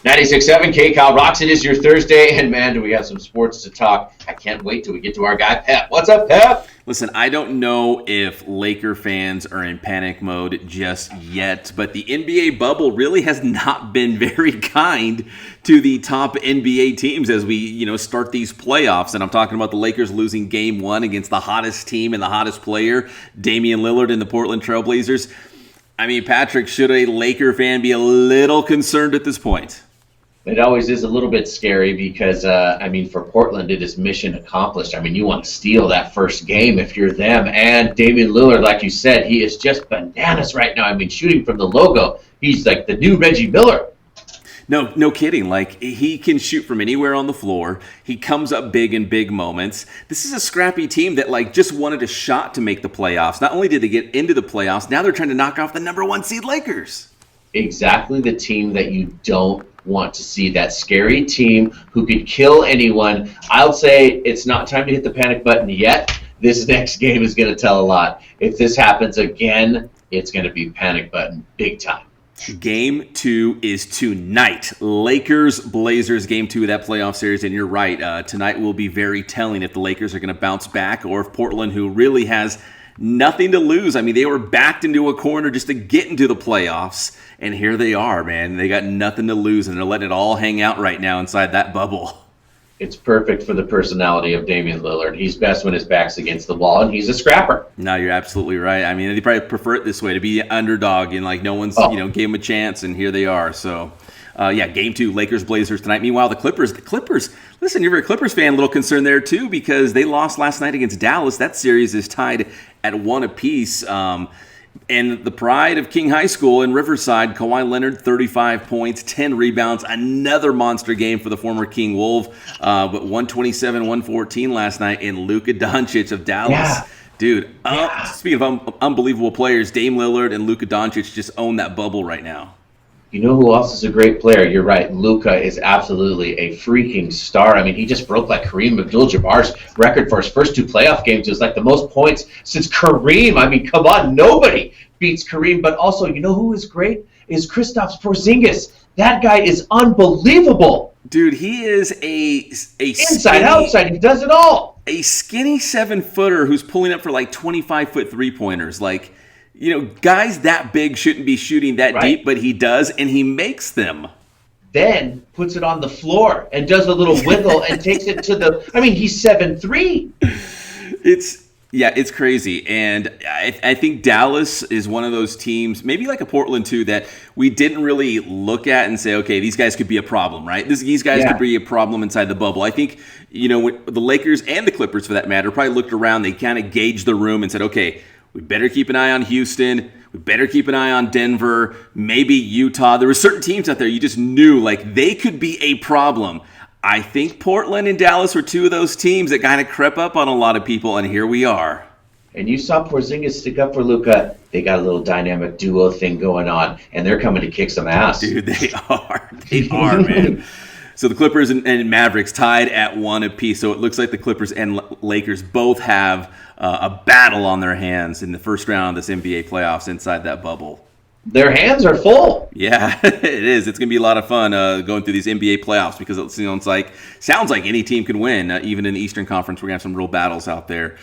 96.7 KCAL rocks. It is your Thursday, and man, do we have some sports to talk. I can't wait till we get to our guy, Pep. What's up, Pep? Listen, I don't know if Laker fans are in panic mode just yet, but the NBA bubble really has not been very kind to the top NBA teams as we, start these playoffs. And I'm talking about the Lakers losing game one against the hottest team and the hottest player, Damian Lillard and the Portland Trailblazers. I mean, Patrick, should a Laker fan be a little concerned at this point? It always is a little bit scary because, for Portland, it is mission accomplished. I mean, you want to steal that first game if you're them. And Damian Lillard, like you said, he is just bananas right now. I mean, shooting from the logo, he's like the new Reggie Miller. No kidding. Like, he can shoot from anywhere on the floor. He comes up big in big moments. This is a scrappy team that, just wanted a shot to make the playoffs. Not only did they get into the playoffs, now they're trying to knock off the number one seed Lakers. Exactly the team that you don't want to see, that scary team who could kill anyone. I'll say it's not time to hit the panic button yet. This next game is going to tell a lot. If this happens again, it's going to be panic button big time. Game 2 is tonight. Lakers-Blazers, game 2 of that playoff series. And you're right, tonight will be very telling if the Lakers are going to bounce back or if Portland, who really has nothing to lose. I mean, they were backed into a corner just to get into the playoffs. And here they are, man. They got nothing to lose, and they're letting it all hang out right now inside that bubble. It's perfect for the personality of Damian Lillard. He's best when his back's against the wall, and he's a scrapper. No, you're absolutely right. I mean, they probably prefer it this way, to be the underdog, and no one's gave them a chance, and here they are. So, game 2, Lakers-Blazers tonight. Meanwhile, the Clippers, listen, you're a Clippers fan, a little concerned there too, because they lost last night against Dallas. That series is tied at 1 apiece. And the pride of King High School in Riverside, Kawhi Leonard, 35 points, 10 rebounds, another monster game for the former King Wolf, but 127-114 last night in Luka Doncic of Dallas. Yeah. Dude, speaking of unbelievable players, Dame Lillard and Luka Doncic just own that bubble right now. You know who else is a great player? You're right. Luka is absolutely a freaking star. I mean, he just broke Kareem Abdul-Jabbar's record for his first 2 playoff games. It was the most points since Kareem. I mean, come on, nobody beats Kareem. But also, you know who is great? Is Kristaps Porzingis. That guy is unbelievable. Dude, he is a inside, outside. He does it all. A skinny 7-footer who's pulling up for 25-foot three-pointers. Guys that big shouldn't be shooting that deep, but he does, and he makes them. Then puts it on the floor and does a little wiggle and takes it to the... I mean, he's 7'3". It's crazy. And I think Dallas is one of those teams, maybe like a Portland too, that we didn't really look at and say, okay, these guys could be a problem, right? These guys could be a problem inside the bubble. I think, the Lakers and the Clippers, for that matter, probably looked around, they kind of gauged the room and said, okay, we better keep an eye on Houston. We better keep an eye on Denver, maybe Utah. There were certain teams out there you just knew they could be a problem. I think Portland and Dallas were 2 of those teams that kind of crept up on a lot of people, and here we are. And you saw Porzingis stick up for Luka. They got a little dynamic duo thing going on, and they're coming to kick some ass. Dude, they are. They are, man. So the Clippers and Mavericks tied at 1 apiece. So it looks like the Clippers and Lakers both have a battle on their hands in the first round of this NBA playoffs inside that bubble. Their hands are full. Yeah, it is. It's going to be a lot of fun going through these NBA playoffs because it sounds like any team can win. Even in the Eastern Conference, we're going to have some real battles out there.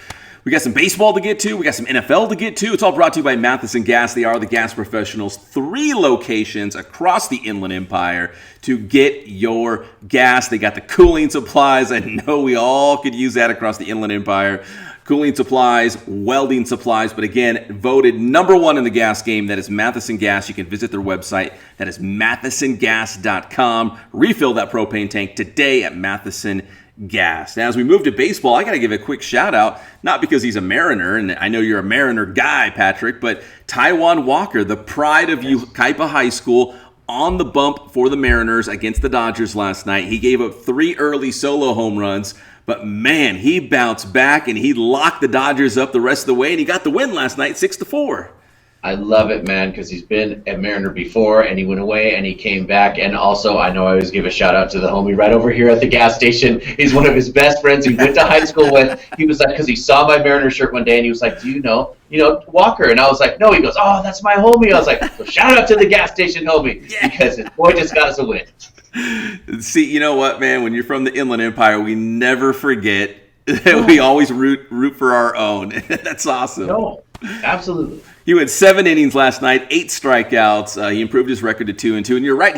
We got some baseball to get to. We got some NFL to get to. It's all brought to you by Matheson Gas. They are the gas professionals. 3 locations across the Inland Empire to get your gas. They got the cooling supplies. I know we all could use that across the Inland Empire. Cooling supplies, welding supplies, but again, voted number 1 in the gas game. That is Matheson Gas. You can visit their website. That is mathesongas.com. Refill that propane tank today at Matheson Gas. Now, as we move to baseball, I got to give a quick shout out, not because he's a Mariner, and I know you're a Mariner guy, Patrick, but Taijuan Walker, the pride of Yucaipa High School, on the bump for the Mariners against the Dodgers last night. He gave up 3 early solo home runs, but man, he bounced back and he locked the Dodgers up the rest of the way, and he got the win last night, 6-4. I love it, man, because he's been a Mariner before, and he went away, and he came back. And also, I know I always give a shout-out to the homie right over here at the gas station. He's one of his best friends he went to high school with. He was like, because he saw my Mariner shirt one day, and he was like, do you know Walker? And I was like, no. He goes, oh, that's my homie. I was like, so shout-out to the gas station homie, because his boy just got us a win. See, you know what, man? When you're from the Inland Empire, we never forget that we always root for our own. That's awesome. No, absolutely. He went 7 innings last night, 8 strikeouts. He improved his record to 2-2. And you're right,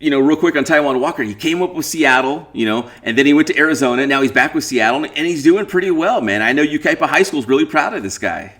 real quick on Taijuan Walker, he came up with Seattle, and then he went to Arizona. Now he's back with Seattle, and he's doing pretty well, man. I know Ukaipa High School is really proud of this guy.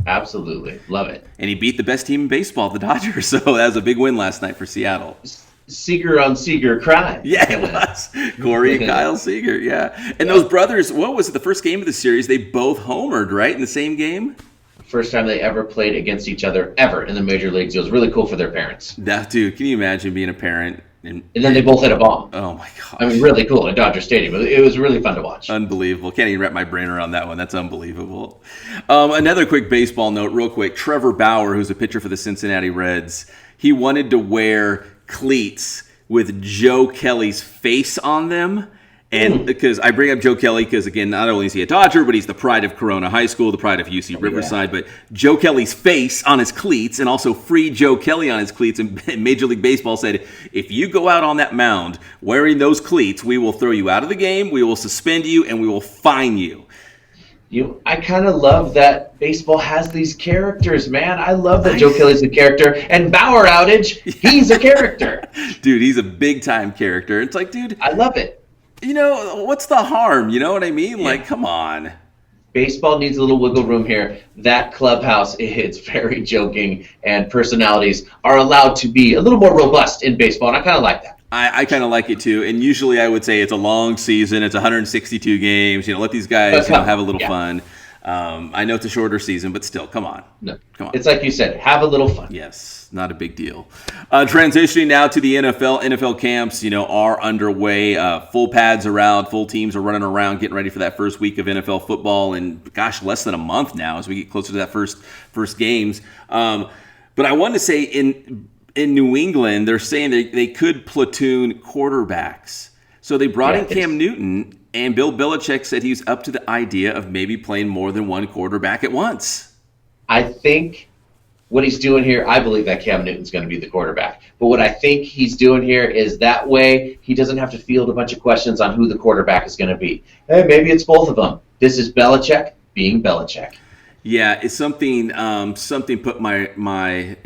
Absolutely. Love it. And he beat the best team in baseball, the Dodgers. So that was a big win last night for Seattle. Seager on Seager crime. Yeah, it was. Corey and Kyle Seager, yeah. And those brothers, what was it, the first game of the series, they both homered, right, in the same game? First time they ever played against each other ever in the major leagues. It was really cool for their parents. Dude, can you imagine being a parent? And then they both hit a bomb. Oh, my God. I mean, really cool at Dodger Stadium. It was really fun to watch. Unbelievable. Can't even wrap my brain around that one. That's unbelievable. Another quick baseball note, real quick. Trevor Bauer, who's a pitcher for the Cincinnati Reds, he wanted to wear cleats with Joe Kelly's face on them. And because I bring up Joe Kelly because, again, not only is he a Dodger, but he's the pride of Corona High School, the pride of UC Riverside. Yeah. But Joe Kelly's face on his cleats and also free Joe Kelly on his cleats. And Major League Baseball said, if you go out on that mound wearing those cleats, we will throw you out of the game, we will suspend you, and we will fine you. I kind of love that baseball has these characters, man. I love that Joe Kelly's a character. And Bauer outage, he's a character. Dude, he's a big-time character. It's like, dude. I love it. What's the harm? You know what I mean? Yeah. Like, come on. Baseball needs a little wiggle room here. That clubhouse is very joking, and personalities are allowed to be a little more robust in baseball, and I kind of like that. I kind of like it too, and usually I would say it's a long season. It's 162 games. Let these guys have a little fun. I know it's a shorter season, but still, come on. No, come on. It's like you said, have a little fun. Yes, not a big deal. Transitioning now to the NFL. NFL camps, are underway. Full pads are out. Full teams are running around, getting ready for that first week of NFL football. And gosh, less than a month now as we get closer to that first games. But I wanted to say in New England, they're saying they could platoon quarterbacks. So they brought in Cam Newton. And Bill Belichick said he's up to the idea of maybe playing more than one quarterback at once. I think what he's doing here, I believe that Cam Newton's going to be the quarterback. But what I think he's doing here is that way he doesn't have to field a bunch of questions on who the quarterback is going to be. Hey, maybe it's both of them. This is Belichick being Belichick. Yeah, it's something put my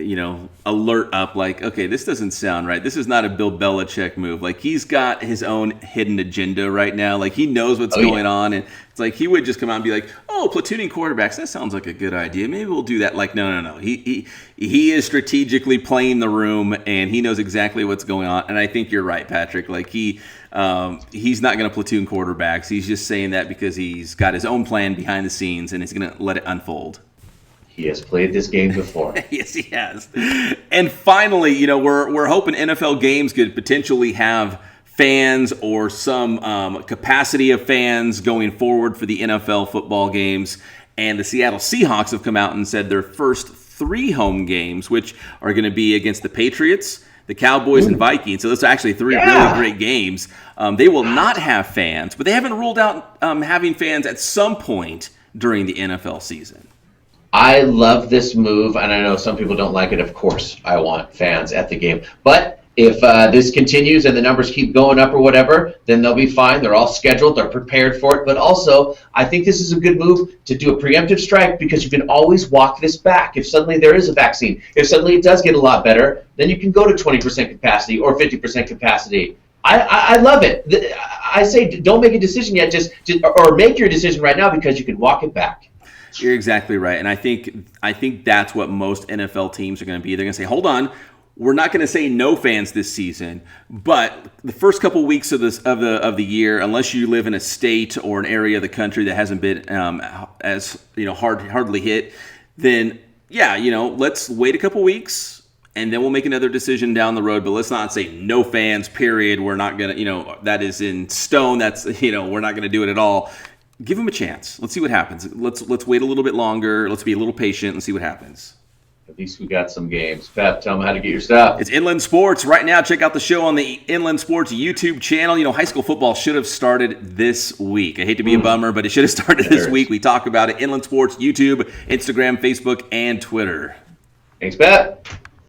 alert up like, okay, this doesn't sound right. This is not a Bill Belichick move. Like, he's got his own hidden agenda right now. Like, he knows what's going on, and it's like he would just come out and be like, oh, platooning quarterbacks, that sounds like a good idea. Maybe we'll do that. Like, no. He is strategically playing the room, and he knows exactly what's going on. And I think you're right, Patrick. Like, he's not going to platoon quarterbacks. He's just saying that because he's got his own plan behind the scenes, and he's going to let it unfold. He has played this game before. Yes, he has. And finally, we're hoping NFL games could potentially have fans or some capacity of fans going forward for the NFL football games. And the Seattle Seahawks have come out and said their first 3 home games, which are going to be against the Patriots, the Cowboys, and Vikings. So those are actually 3 really great games. They will not have fans, but they haven't ruled out having fans at some point during the NFL season. I love this move, and I know some people don't like it. Of course, I want fans at the game. But if this continues and the numbers keep going up or whatever, then they'll be fine. They're all scheduled. They're prepared for it. But also, I think this is a good move to do a preemptive strike because you can always walk this back. If suddenly there is a vaccine, if suddenly it does get a lot better, then you can go to 20% capacity or 50% capacity. I love it. I say don't make a decision yet, or make your decision right now because you can walk it back. You're exactly right, and I think that's what most NFL teams are going to be. They're going to say, "Hold on, we're not going to say no fans this season, but the first couple weeks of the year, unless you live in a state or an area of the country that hasn't been as hardly hit, then let's wait a couple weeks." And then we'll make another decision down the road. But let's not say no fans, period. We're not going to, that is in stone. That's, we're not going to do it at all. Give them a chance. Let's see what happens. Let's wait a little bit longer. Let's be a little patient and see what happens. At least we got some games. Pep, tell them how to get your stuff. It's Inland Sports. Right now, check out the show on the Inland Sports YouTube channel. High school football should have started this week. I hate to be a bummer, but it should have started this week. We talk about it. Inland Sports, YouTube, Instagram, Facebook, and Twitter. Thanks, Pep.